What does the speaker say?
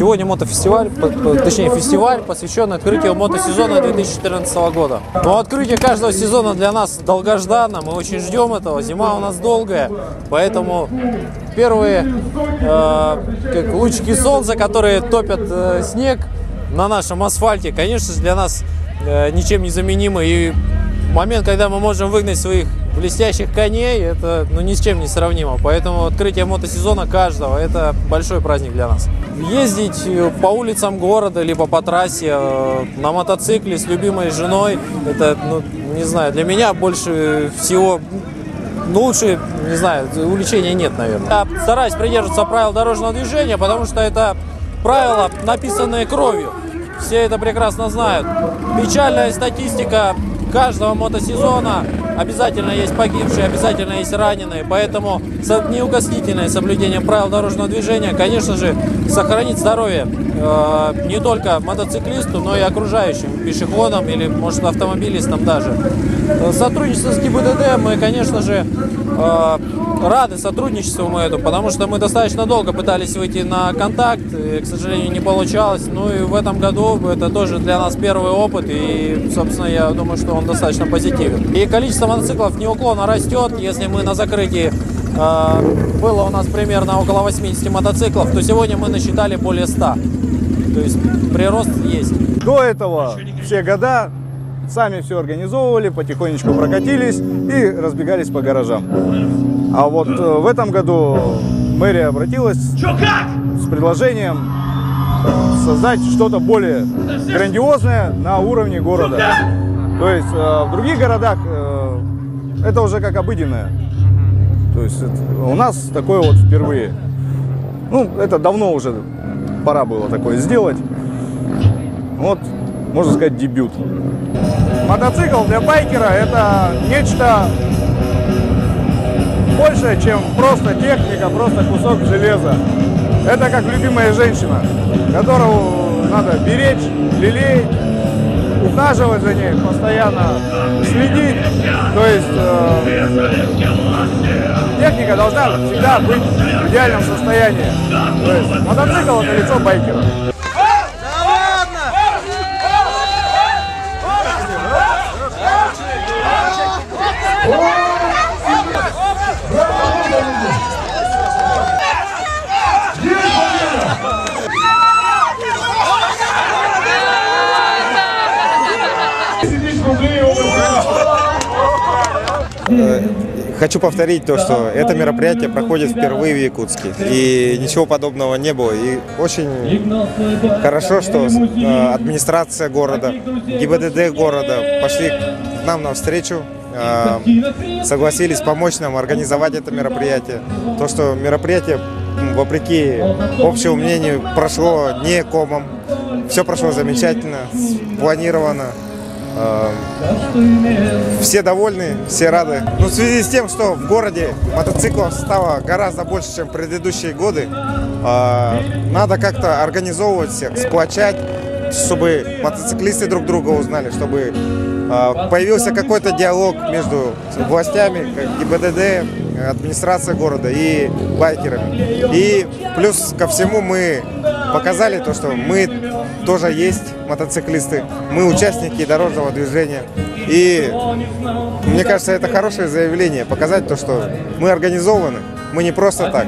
Сегодня мотофестиваль, точнее фестиваль, посвященный открытию мотосезона 2014 года. Но открытие каждого сезона для нас долгожданно, мы очень ждем этого. Зима у нас долгая, поэтому первые лучики солнца, которые топят снег на нашем асфальте, конечно же, для нас ничем не заменимы. И момент, когда мы можем выгнать своих блестящих коней, это ни с чем не сравнимо. Поэтому открытие мотосезона каждого – это большой праздник для нас. Ездить по улицам города, либо по трассе на мотоцикле с любимой женой, это, не знаю, для меня больше всего, лучше, не знаю, увлечения нет, наверное. Я стараюсь придерживаться правил дорожного движения, потому что это правила, написанные кровью. Все это прекрасно знают. Печальная статистика каждого мотосезона. Обязательно есть погибшие, обязательно есть раненые. Поэтому неукоснительное соблюдение правил дорожного движения, конечно же, сохранит здоровье не только мотоциклисту, но и окружающим пешеходам или, может, автомобилистам даже. Сотрудничество с ГИБДД мы, конечно же, рады сотрудничеству потому что мы достаточно долго пытались выйти на контакт, и, к сожалению, не получалось. Ну и в этом году это тоже для нас первый опыт, и, собственно, я думаю, что он достаточно позитивен. И количество мотоциклов неуклонно растет. Если мы на закрытии было у нас примерно около 80 мотоциклов, то сегодня мы насчитали более 100. То есть прирост есть. До этого все года сами все организовывали, потихонечку прокатились и разбегались по гаражам. А вот в этом году мэрия обратилась с предложением создать что-то более грандиозное на уровне города. То есть в других городах это уже как обыденное. То есть у нас такое вот впервые. Ну, это давно уже пора было такое сделать. Вот, можно сказать, дебют. Мотоцикл для байкера – это нечто большее, чем просто техника, просто кусок железа. Это как любимая женщина, которую надо беречь, лелеять, ухаживать за ней, постоянно следить. То есть техника должна всегда быть в идеальном состоянии. То есть мотоцикл – это лицо байкера. Хочу повторить то, что это мероприятие проходит впервые в Якутске, и ничего подобного не было. И очень хорошо, что администрация города, ГИБДД города пошли к нам навстречу, согласились помочь нам организовать это мероприятие. То, что мероприятие, вопреки общему мнению, прошло не комом, все прошло замечательно, спланировано. Все довольны, все рады. Но в связи с тем, что в городе мотоциклов стало гораздо больше, чем в предыдущие годы, надо как-то организовывать всех, сплочать, чтобы мотоциклисты друг друга узнали, чтобы появился какой-то диалог между властями, как ГИБДД, администрация города и байкерами. И плюс ко всему мы показали то, что мы тоже есть мотоциклисты, мы участники дорожного движения. И мне кажется, это хорошее заявление, показать то, что мы организованы, мы не просто так.